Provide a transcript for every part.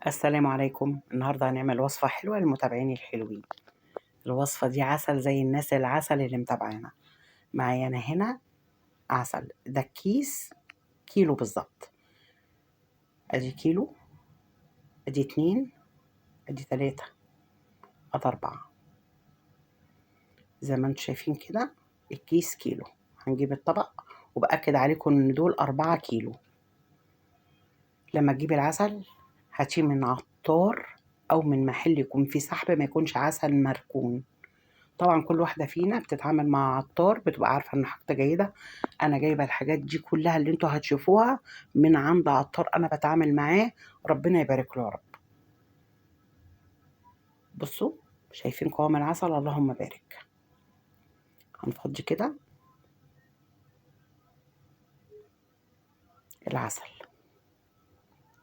السلام عليكم. النهاردة هنعمل وصفة حلوة للمتابعين الحلوين. الوصفة دي عسل زي الناس العسل اللي متابعانا. معايا أنا هنا عسل، ده كيس كيلو بالظبط. أدي كيلو، أدي 2، أدي 3، أدي 4. زي ما انتم شايفين كده الكيس كيلو. هنجيب الطبق وبأكد عليكم إن دول 4 كيلو. لما تجيب العسل هاتيه من عطار أو من محل يكون فيه سحب، ما يكونش عسل مركون. طبعا كل واحدة فينا بتتعامل مع عطار بتبقى عارفة ان حاجتها جيدة. انا جايبة الحاجات دي كلها اللي انتوا هتشوفوها من عند عطار انا بتعامل معاه، ربنا يبارك له يا رب. بصوا شايفين قوام العسل، اللهم بارك. هنفضي كده العسل.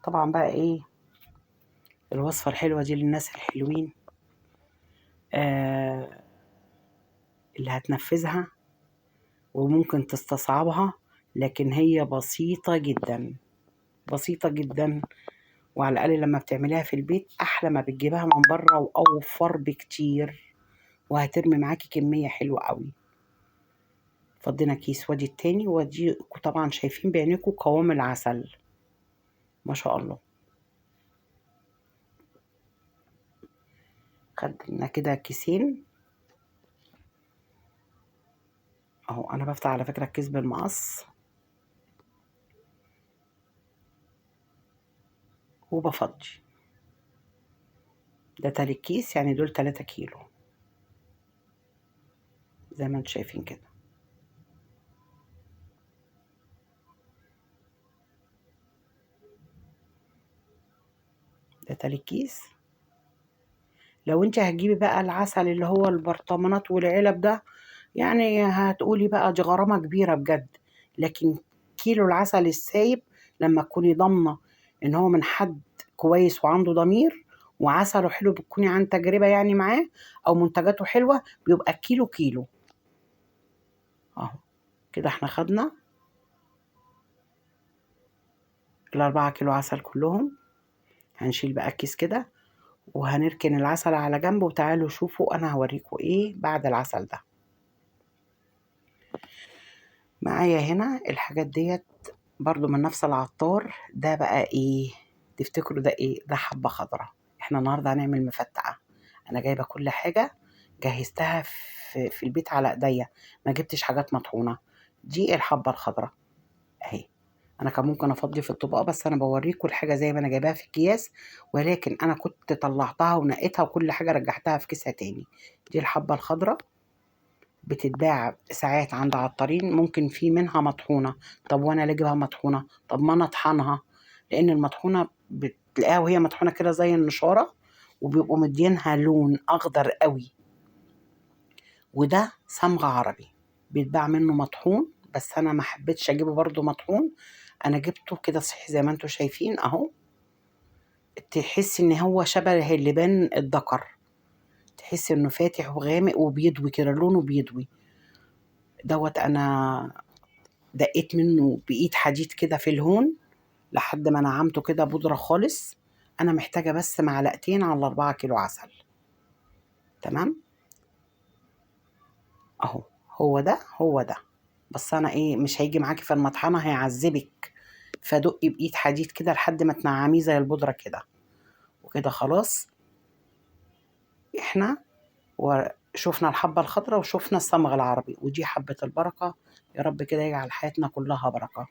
طبعا بقى ايه الوصفة الحلوة دي للناس الحلوين آه اللي هتنفذها وممكن تستصعبها، لكن هي بسيطة جدا، بسيطة جدا. وعلى الأقل لما بتعمليها في البيت أحلى ما بتجيبها من بره وأوفر بكتير، وهترمي معاكي كمية حلوة قوي. فضينا كيس وادي التاني، وادي طبعا شايفين بعينيكوا قوام العسل ما شاء الله. خدنا كده كيسين اهو. انا بفتح على فكرة الكيس بالمقص وبفضي. ده تالت كيس، يعني دول 3 كيلو زي ما انتم شايفين كده. ده تالت كيس. لو انت هتجيبي بقى العسل اللي هو البرطمانات والعلب ده، يعني هتقولي بقى دي غرامة كبيرة بجد. لكن كيلو العسل السايب لما تكوني ضامنة ان هو من حد كويس وعنده ضمير وعسله حلو، بتكوني عن تجربة يعني معاه او منتجاته حلوة، بيبقى كيلو كيلو اهو. كده احنا خدنا ال4 كيلو عسل كلهم. هنشيل بقى الكيس كده وهنركن العسل على جنب، وتعالوا شوفوا انا هوريكم ايه بعد العسل ده. معايا هنا الحاجات ديت برضو من نفس العطار. ده بقى ايه تفتكروا؟ ده ايه؟ ده حبة خضراء. احنا النهاردة هنعمل مفتقة. انا جايبة كل حاجة جهزتها في البيت على ايديا، ما جبتش حاجات مطحونة. دي الحبة الخضراء اهي. انا كان ممكن افضي في الطبق، بس انا بوريكم الحاجة زي ما انا جايباها في اكياس، ولكن انا كنت طلعتها ونقيتها وكل حاجة رجعتها في كيسها تاني. دي الحبة الخضراء بتتباع ساعات عند عطارين، ممكن في منها مطحونة. طب وانا ليه اجيبها مطحونة؟ طب ما انا اطحنها. لان المطحونة بتلاقيها وهي مطحونة كده زي النشارة، وبيبقوا مدينها لون اخضر قوي. وده صمغ عربي بيتباع منه مطحون، بس انا ما حبيتش اجيبه برضو مطحون. انا جبته كده صحي زي ما انتم شايفين اهو. تحس ان هو شبه اللبان الذكر، تحس انه فاتح وغامق وبيضوي كده، لونه بيضوي. دوت انا دقيت منه بإيد حديد كده في الهون لحد ما نعمته كده بودرة خالص. أنا محتاجة بس معلقتين على 4 كيلو عسل. تمام أهو. هو ده هو ده. بس أنا إيه، مش هيجي معاكي في المطحنة، هيعذبك. فدقي بإيد حديد كده لحد ما تنعميه زي البودرة كده. وكده خلاص. إحنا وشوفنا الحبة الخضراء وشوفنا الصمغ العربي، ودي حبة البركة. يا رب كده يجعل حياتنا كلها بركة.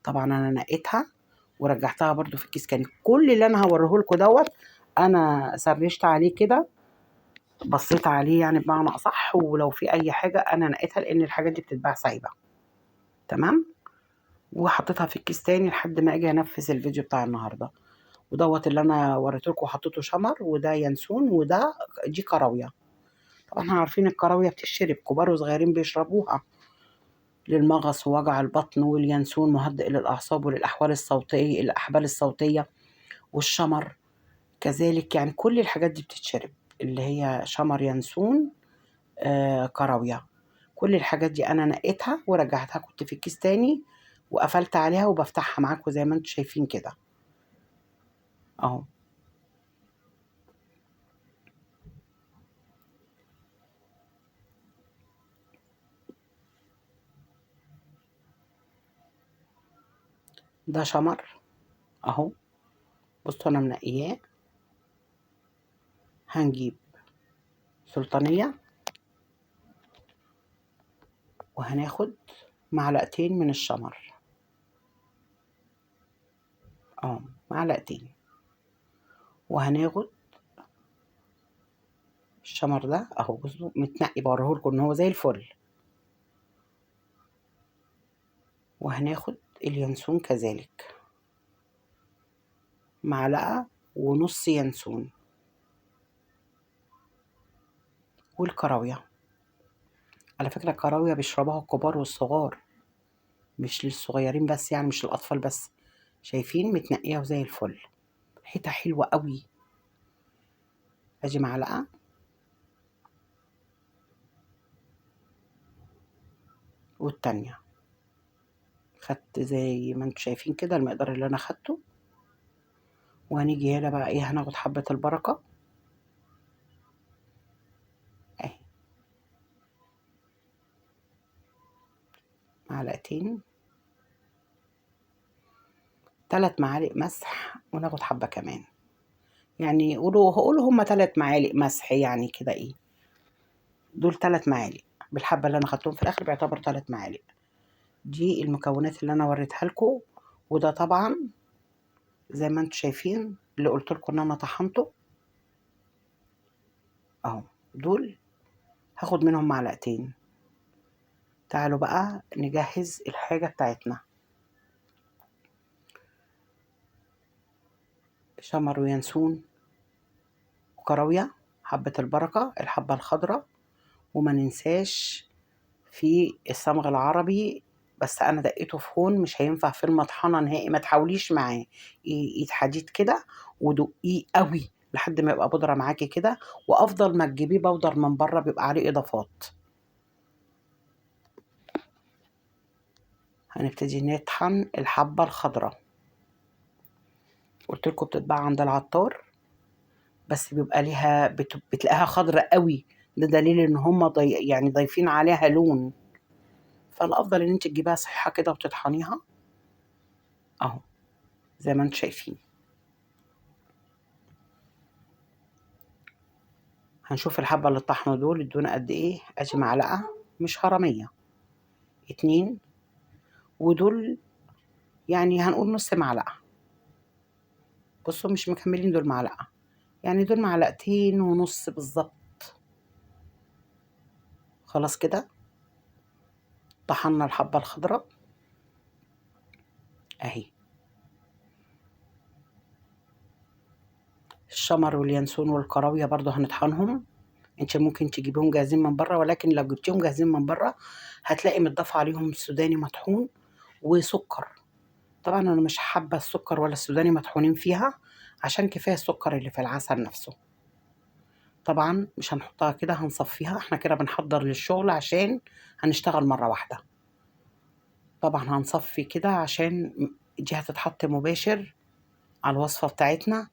طبعا أنا نقيتها ورجعتها برضو في الكيس. كان كل اللي انا هوريه لكم دوت انا سرشت عليه كده، بصيت عليه يعني بمعنى اصح، ولو في اي حاجه انا نقيتها لان الحاجات دي بتتباع سايبه. تمام. وحطيتها في الكيس تاني لحد ما اجي انفذ الفيديو بتاع النهارده. ودوت اللي انا وريت لكم وحطيته شمر، وده ينسون، وده دي كراويه. طبعا احنا عارفين الكراويه بتشرب، كبار وصغيرين بيشربوها للمغص ووجع البطن، واليانسون مهدئ للاعصاب وللاحوال الصوتيه، الاحبال الصوتيه. والشمر كذلك، يعني كل الحاجات دي بتتشرب، اللي هي شمر، ينسون، كراوية. كل الحاجات دي انا نقيتها ورجعتها كنت في الكيس تاني، وقفلت عليها وبفتحها معاكم زي ما انتم شايفين كده اهو. ده شمر اهو، بصوا انا منقياه. هنجيب سلطانية وهناخد معلقتين من الشمر، معلقتين. وهناخد الشمر ده اهو، بصوا متنقي، بوريهولكم ان هو زي الفل. وهناخد اليانسون كذلك، معلقة ونص ينسون. والكراوية، على فكرة الكراوية بيشربوها الكبار والصغار، مش للصغيرين بس، يعني مش للأطفال بس. شايفين متنقية وزي الفل، ريحتها حلوة قوي. اجي معلقة والتانية، خدت زي ما انتوا شايفين كده المقدار اللي انا خدته. وهنيجي هنا بقى ايه، هناخد حبة البركة اهي، معلقتين، 3 معالق مسح، وناخد حبة كمان. يعني هقولوا هما 3 معالق مسح، يعني كده ايه، دول 3 معالق. بالحبة اللي انا خدتهم في الاخر بيعتبر 3 معالق. دي المكونات اللي انا وريتها لكم. وده طبعا زي ما انتوا شايفين اللي قلت لكم ان انا طحنته اهو. دول هاخد منهم معلقتين. تعالوا بقى نجهز الحاجة بتاعتنا. شمر وينسون وكراوية، حبة البركة، الحبة الخضراء. وما ننساش في الصمغ العربي، بس انا دقيته في هون، مش هينفع في المطحنة نهائي، ما تحاوليش معاه. ايد حديد كده ودقيه قوي لحد ما يبقى بودرة معاكي كده. وافضل ما تجيبيه بودر من بره بيبقى عليه اضافات. هنبتدي نطحن الحبة الخضراء. قلت لكم بتتباع عند العطار، بس بيبقى ليها بتلاقيها خضراء قوي. ده دليل ان هم يعني ضايفين عليها لون. فالافضل ان انت تجيبيها صحيحه كده وتطحنيها اهو زي ما انتم شايفين. هنشوف الحبه اللي طحنوا دول ادونا قد ايه. اجي معلقه، مش هرميه، 2. ودول يعني هنقول نص معلقه. بصوا مش مكملين دول معلقه، يعني دول معلقتين ونص بالظبط. خلاص كده طحنا الحبه الخضراء اهي. الشمر واليانسون والكراوية برضو هنطحنهم. انت ممكن تجيبيهم جاهزين من بره، ولكن لو جبتيهم جاهزين من بره هتلاقي متضاف عليهم سوداني مطحون وسكر. طبعا انا مش حابه السكر ولا السوداني مطحونين فيها، عشان كفايه السكر اللي في العسل نفسه. طبعا مش هنحطها كده، هنصفيها. احنا كده بنحضر للشغل عشان هنشتغل مره واحده. طبعا هنصفي كده عشان دي هتتحط مباشر على الوصفه بتاعتنا.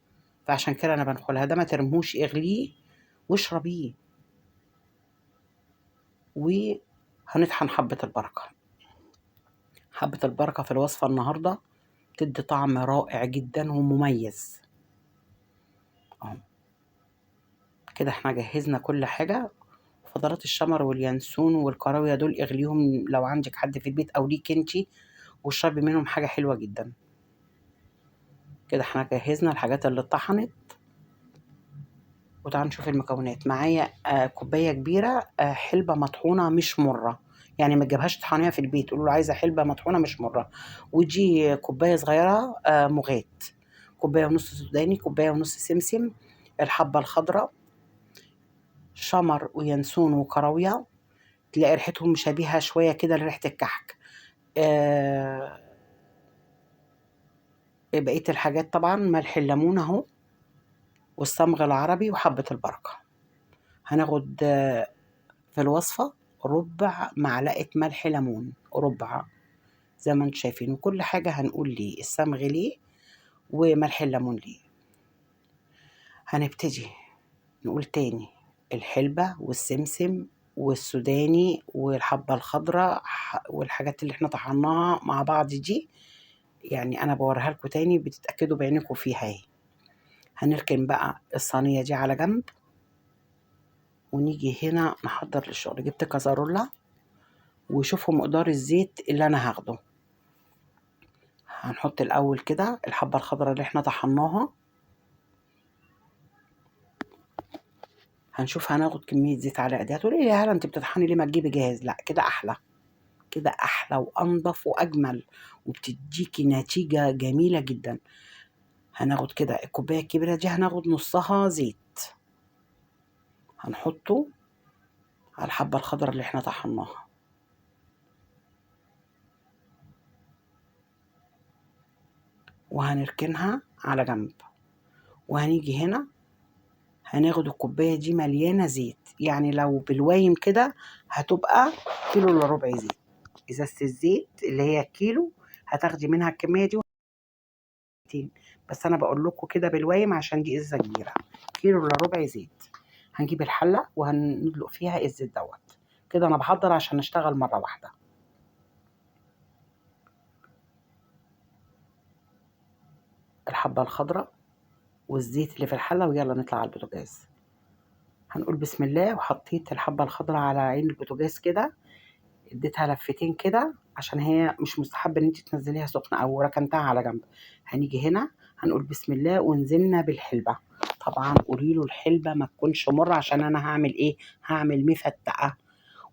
فعشان كده انا بنقولها ده ما ترموش، اغليه واشربيه. وهنطحن حبة البركة. حبة البركة في الوصفة النهاردة تدي طعم رائع جدا ومميز اهو. كده احنا جهزنا كل حاجة. فضلات الشمر واليانسون والكراوية دول اغليهم لو عندك حد في البيت او ليك انتي، واشربي منهم حاجة حلوة جدا. كده احنا جهزنا الحاجات اللي اتطحنت. وتعالوا نشوف المكونات. معايا كوباية كبيرة حلبة مطحونة مش مرة، يعني ما تجيبهاش تطحنيها في البيت، قولوا له عايزة حلبة مطحونة مش مرة. ودي كوباية صغيرة مغات، كوباية ونص سوداني، كوباية ونص سمسم، الحبة الخضراء، شمر وينسون وكراوية، تلاقي ريحتهم شبيهة شوية كده لريحة الكحك. بقية الحاجات طبعا ملح الليمون اهو، والصمغ العربي، وحبة البركة. هناخد في الوصفة ربع معلقة ملح ليمون، ربع زي ما انتم شايفين. وكل حاجة هنقول ليه الصمغ ليه وملح الليمون ليه. هنبتدي نقول تاني: الحلبة والسمسم والسوداني والحبة الخضراء والحاجات اللي احنا طحناها مع بعض دي، يعني انا بوريها لكم تاني بتتاكدوا بعينكم فيها اهي. هنركن بقى الصينيه دي على جنب، ونيجي هنا نحضر للشغل. جبت كزرولة وشوفوا مقدار الزيت اللي انا هاخده. هنحط الاول كده الحبه الخضراء اللي احنا طحناها، هنشوف هناخد كميه زيت على قد ايه. هتقولي لي يا هلا انت بتطحني ليه ما تجيبي جاهز؟ لا، كده احلى، كده احلى وانضف واجمل، وبتديكي نتيجه جميله جدا. هناخد كده الكوبايه الكبيره دي هناخد نصها زيت، هنحطه على الحبه الخضراء اللي احنا طحناها، وهنركنها على جنب. وهنيجي هنا هناخد الكوبايه دي مليانه زيت، يعني لو بالوايم كده هتبقى كيلو الا ربع زيت. ازازه الزيت اللي هي كيلو هتاخدي منها الكميه دي 200. بس انا بقول لكم كده بالوايم عشان دي ازازه كبيره، كيلو الا ربع زيت. هنجيب الحله وهندلق فيها الزيت دوت. كده انا بحضر عشان نشتغل مره واحده. الحبه الخضراء والزيت اللي في الحله، ويلا نطلع على البوتاجاز. هنقول بسم الله، وحطيت الحبه الخضراء على عين البوتاجاز كده، اديتها لفتين كده عشان هي مش مستحب ان انت تنزليها سخنه، او ركنتها على جنب. هنيجي هنا هنقول بسم الله ونزلنا بالحلبه. طبعا قولي له الحلبه ما تكونش مره، عشان انا هعمل ايه؟ هعمل مفتقه.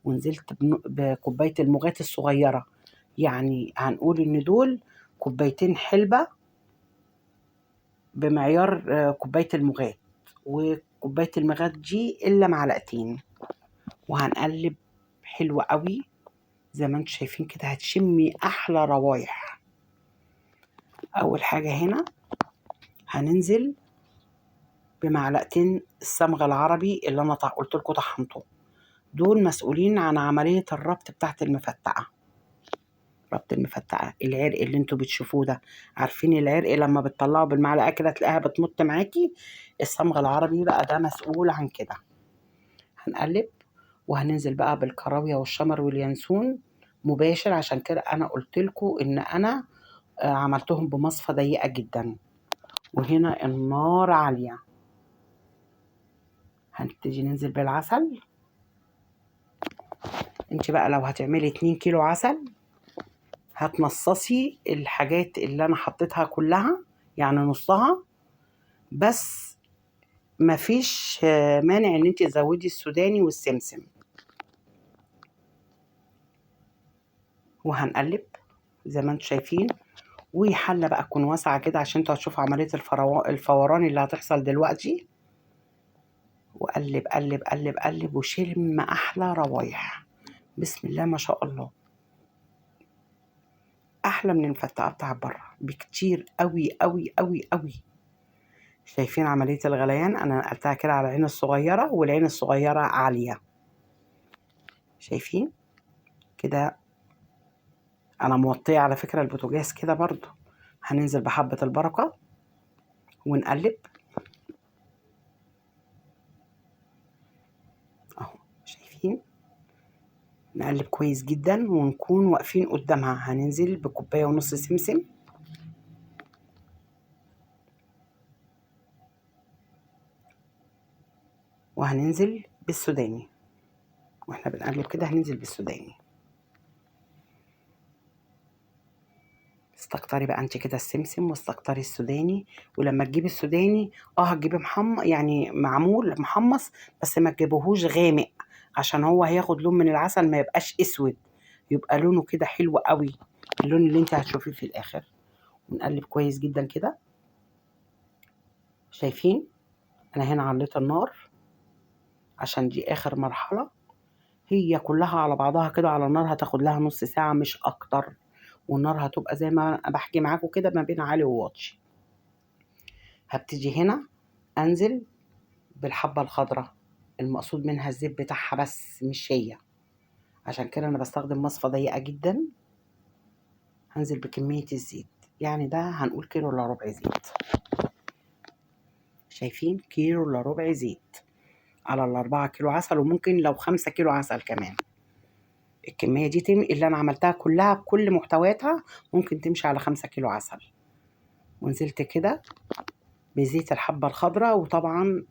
ونزلت بكوبايه المغات الصغيره، يعني هنقول ان دول كوبايتين حلبه بمعيار كوبايه المغات، وكوبايه المغات دي الا معلقتين. وهنقلب حلو قوي زي ما انتم شايفين كده، هتشمي احلى روايح. اول حاجه هنا هننزل بمعلقتين الصمغ العربي اللي انا قلت لكم طحنته، دول مسؤولين عن عمليه الربط بتاعت المفتقه. ربط المفتقه، العرق اللي انتوا بتشوفوه ده، عارفين العرق لما بتطلعه بالمعلقه كده تلاقيها بتمط معاكي؟ الصمغ العربي بقى ده مسؤول عن كده. هنقلب وهننزل بقى بالكراويه والشمر واليانسون مباشر، عشان كده انا قلت لكم ان انا عملتهم بمصفى ضيقه جدا. وهنا النار عاليه. هنبتدي ننزل بالعسل. انت بقى لو هتعملي 2 كيلو عسل هتنصصي الحاجات اللي انا حطيتها كلها، يعني نصها بس. مفيش مانع ان انت تزودي السوداني والسمسم. وهنقلب زي ما انتم شايفين، وحله بقى تكون واسعه كده عشان انتوا هتشوفوا عمليه الفوران اللي هتحصل دلوقتي. وقلب قلب قلب قلب وشم احلى روايح. بسم الله ما شاء الله، احلى من المفتقه بتاع بره بكتير قوي قوي قوي قوي. شايفين عمليه الغليان؟ انا نقلتها كده على العين الصغيره، والعين الصغيره عاليه. شايفين كده؟ انا موطيه على فكره البوتاجاز كده برضو. هننزل بحبه البركه ونقلب اهو. شايفين؟ نقلب كويس جدا ونكون واقفين قدامها. هننزل بكوبايه ونص سمسم، وهننزل بالسوداني. واحنا بنقلب كده هننزل بالسوداني. استكتري بقى انت كده السمسم واستكتري السوداني. ولما تجيبي السوداني هتجيبي يعني معمول محمص، بس ما تجيبوهوش غامق، عشان هو هياخد لون من العسل ما يبقاش اسود، يبقى لونه كده حلو قوي، اللون اللي انت هتشوفيه في الاخر. ونقلب كويس جدا كده. شايفين؟ انا هنا عليت النار عشان دي اخر مرحلة. هي كلها على بعضها كده على النار هتاخد لها نص ساعة مش اكتر. والنار هتبقى زي ما بحكي معاكم كده ما بين عالي وواطي. هبتدي هنا انزل بالحبة الخضراء، المقصود منها الزيت بتاعها بس مش هي، عشان كده انا بستخدم مصفى ضيقة جدا. هنزل بكمية الزيت، يعني ده هنقول كيلو الا ربع زيت. شايفين؟ كيلو الا ربع زيت على ال4 كيلو عسل، وممكن لو 5 كيلو عسل كمان. الكمية دي اللي أنا عملتها كلها بكل محتوياتها ممكن تمشي على 5 كيلو عسل. ونزلت كده بزيت الحبة الخضراء، وطبعا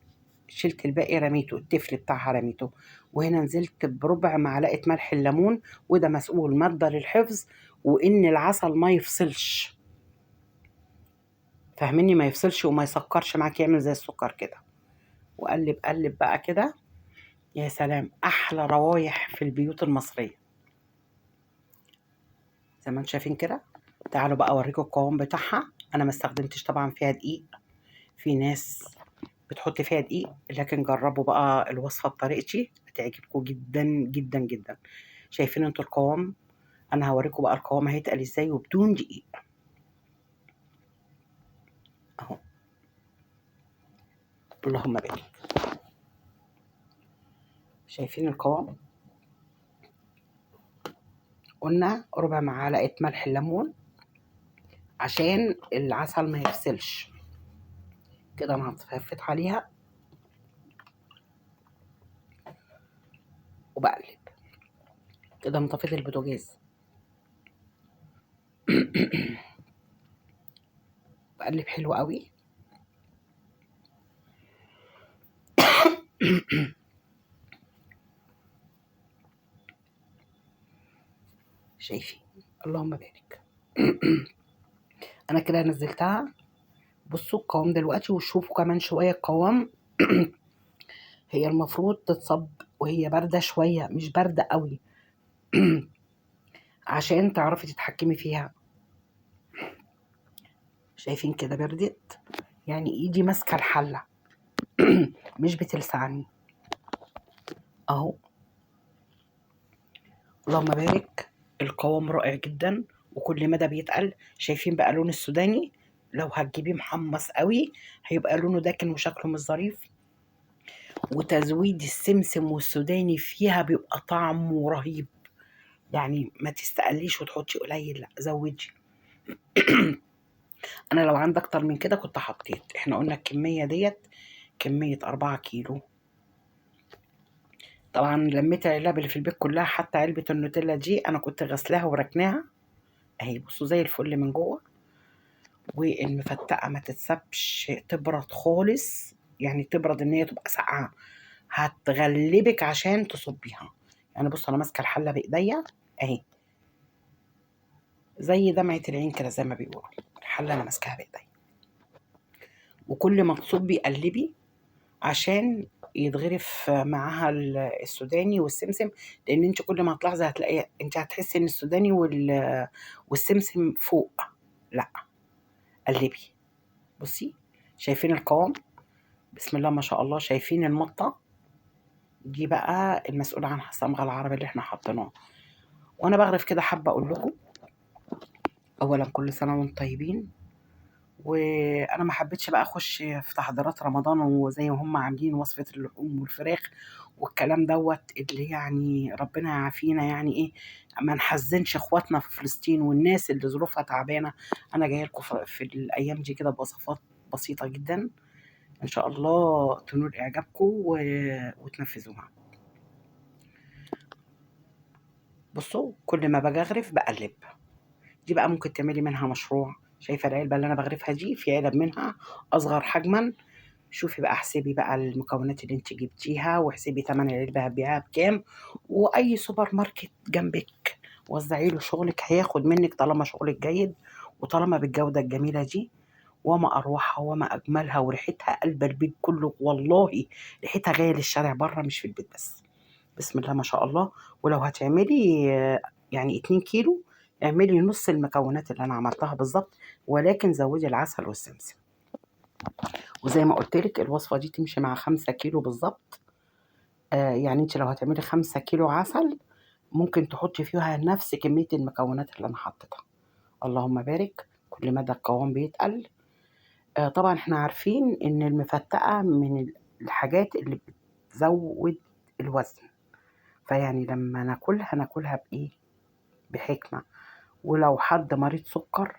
شلت الباقي رميته، التفل بتاعها رميته. وهنا نزلت بربع معلقة ملح الليمون، وده مسؤول مادة للحفظ وإن العسل ما يفصلش، فاهميني؟ ما يفصلش وما يسكرش معاك، يعمل زي السكر كده. وقلب قلب بقى كده. يا سلام، أحلى روايح في البيوت المصرية زي ما انتم شايفين كده. تعالوا بقى اوريكم القوام بتاعها. انا ما استخدمتش طبعا فيها دقيق، في ناس بتحط فيها دقيق، لكن جربوا بقى الوصفة بطريقتي هتعجبكم جدا جدا جدا. شايفين انتوا القوام؟ انا هوريكم بقى القوام هيتقل ازاي وبدون دقيق اهو. اللهم بارك. شايفين القوام؟ قلنا ربع معلقة ملح الليمون عشان العسل ما يفصلش كده. انا هفتح عليها وبقلب كده. مطفيت البوتاجاز بقلب حلو قوي. شايفين؟ اللهم بارك. انا كده نزلتها. بصوا القوام دلوقتي، وشوفوا كمان شويه القوام. هي المفروض تتصب وهي بارده شويه، مش بارده قوي عشان تعرفي تتحكمي فيها. شايفين كده بردت، يعني ايدي ماسكه الحله مش بتلسعني اهو. اللهم بارك. القوام رائع جدا وكل مدى بيتقل. شايفين بقى لون السوداني؟ لو هتجيبيه محمص قوي هيبقى لونه داكن وشكله مش ظريف. وتزويد السمسم والسوداني فيها بيبقى طعمه رهيب، يعني ما تستقليش وتحطي قليل، لا زودي. انا لو عندي اكتر من كده كنت حطيت. احنا قلنا الكمية ديت كمية 4 كيلو. طبعا لميت العلب اللي في البيت كلها، حتى علبة النوتيلا دي انا كنت غسلاها وركناها اهي. بصوا زي الفل من جوه. والمفتقة ما تتسبش، تبرد خالص، يعني تبرد ان هي تبقى ساقعة هتغلبك عشان تصبيها. يعني بصوا انا ماسكة الحلة بايديا اهي، زي دمعة العين كده زي ما بيقولوا. الحلة انا ماسكاها بايديا، وكل ما تصبي قلبي عشان يتغرف معاها السوداني والسمسم. لان انت كل ما هتلاحظي هتلاقي انت هتحسي ان السوداني والسمسم فوق. لا، قلبي. بصي، شايفين القوام؟ بسم الله ما شاء الله. شايفين المطة دي بقى المسؤول عنها الصمغ العربي اللي احنا حاطيناه. وانا بغرف كده حابة اقول لكم اولا كل سنة وانتم طيبين. وانا ما حبيتش بقى اخش في تحضيرات رمضان وزي ما هم عاملين وصفة اللحوم والفراخ والكلام دوت اللي يعني ربنا يعافينا. يعني ايه، ما نحزنش اخواتنا في فلسطين والناس اللي ظروفها تعبانة. انا جايه لكم في الايام دي كده بوصفات بسيطة جدا ان شاء الله تنول اعجابكم وتنفذوها. بصوا كل ما باجي اغرف بقلب. دي بقى ممكن تعملي منها مشروع. شايفه العلبه اللي انا بغرفها دي؟ في علب منها اصغر حجما. شوفي بقى، احسبي بقى المكونات اللي انت جبتيها واحسبي تمن العلبة هتبيعها بكام. واي سوبر ماركت جنبك وزعي له شغلك هياخد منك طالما شغلك جيد وطالما بالجودة الجميلة دي. وما اروحها وما اجملها، وريحتها قلب البيت كله والله. ريحتها جاية للشارع بره مش في البيت بس. بسم الله ما شاء الله. ولو هتعملي يعني 2 كيلو اعملي نص المكونات اللي انا عملتها بالظبط، ولكن زودي العسل والسمسم. وزي ما قلت لك الوصفة دي تمشي مع 5 كيلو بالظبط. يعني انت لو هتعملي 5 كيلو عسل ممكن تحطي فيها نفس كمية المكونات اللي انا حطيتها. اللهم بارك. كل مدى القوام بيتقل. طبعا احنا عارفين ان المفتقة من الحاجات اللي بتزود الوزن، فيعني لما ناكلها بايه؟ بحكمة. ولو حد مريض سكر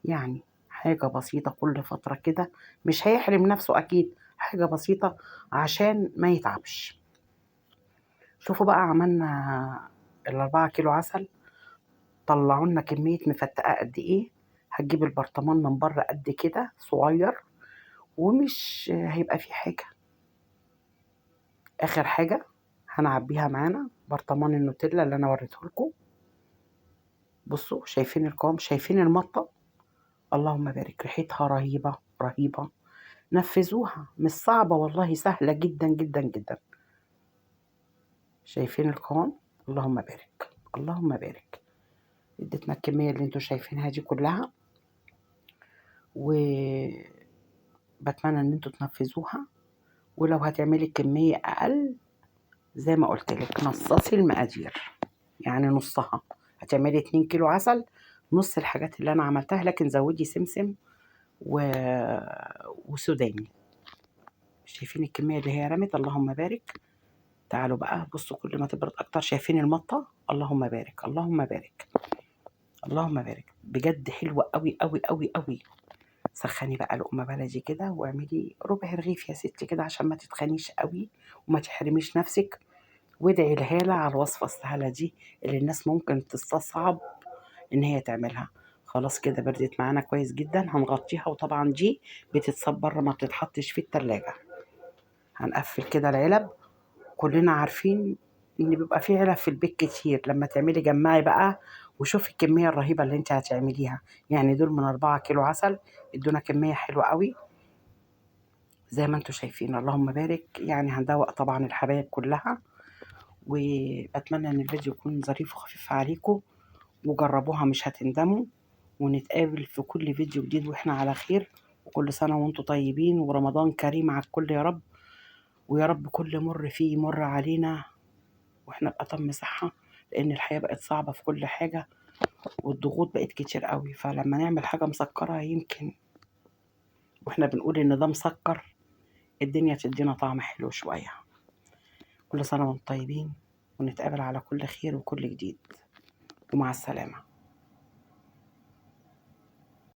يعني حاجة بسيطة كل فترة كده، مش هيحرم نفسه أكيد، حاجة بسيطة عشان ما يتعبش. شوفوا بقى عملنا ال4 كيلو عسل طلعوا لنا كمية مفتقة قد إيه. هتجيب البرطمان من بره قد كده صغير، ومش هيبقى فيه حاجة. آخر حاجة هنعبيها معانا برطمان النوتيلا اللي أنا وريته لكم. بصوا شايفين القوام، شايفين المطة، اللهم بارك، ريحتها رهيبة رهيبة. نفذوها، مش صعبة والله، سهلة جدا جدا جدا. شايفين القوام، اللهم بارك اللهم بارك. اديتنا الكمية اللي انتوا شايفينها دي كلها، وبتمنى ان انتوا تنفذوها. ولو هتعملي كمية اقل زي ما قلت لك نصصي المقادير، يعني نصها. هتعملي 2 كيلو عسل، نص الحاجات اللي انا عملتها، لكن زودي سمسم وسوداني. شايفين الكمية اللي هي رمت، اللهم بارك. تعالوا بقى بصوا، كل ما تبرد اكتر. شايفين المطة، اللهم بارك اللهم بارك اللهم بارك. بجد حلوة قوي قوي قوي قوي. سخني بقى لقمة بلدي كده، واعملي ربع رغيف يا ستي كده عشان ما تتخنيش قوي وما تحرميش نفسك. وادعي الهالة على الوصفة السهلة دي اللي الناس ممكن تستصعب ان هي تعملها. خلاص كده بردت معانا كويس جدا، هنغطيها. وطبعا دي بتتصب بره، ما بتتحطش في التلاجة. هنقفل كده العلب. كلنا عارفين ان بيبقى في علب في البيت كتير. لما تعملي جمعي بقى وشوفي الكمية الرهيبة اللي انت هتعمليها. يعني دول من 4 كيلو عسل ادونا كمية حلوة قوي زي ما انتوا شايفين، اللهم بارك. يعني هندوق طبعا الحبايب كلها. واتمنى ان الفيديو يكون ظريف وخفيف عليكم، وجربوها مش هتندموا. ونتقابل في كل فيديو جديد واحنا على خير. وكل سنة وانتوا طيبين، ورمضان كريم على الكل يا رب. ويا رب كل مر فيه يمر علينا واحنا بأتم صحة، لأن الحياة بقت صعبة في كل حاجة، والضغوط بقت كتير قوي. فلما نعمل حاجة مسكرة يمكن واحنا بنقول إن ده مسكر، الدنيا تدينا طعم حلو شوية. كل سنة وانتم طيبين، ونتقابل على كل خير وكل جديد، ومع السلامة.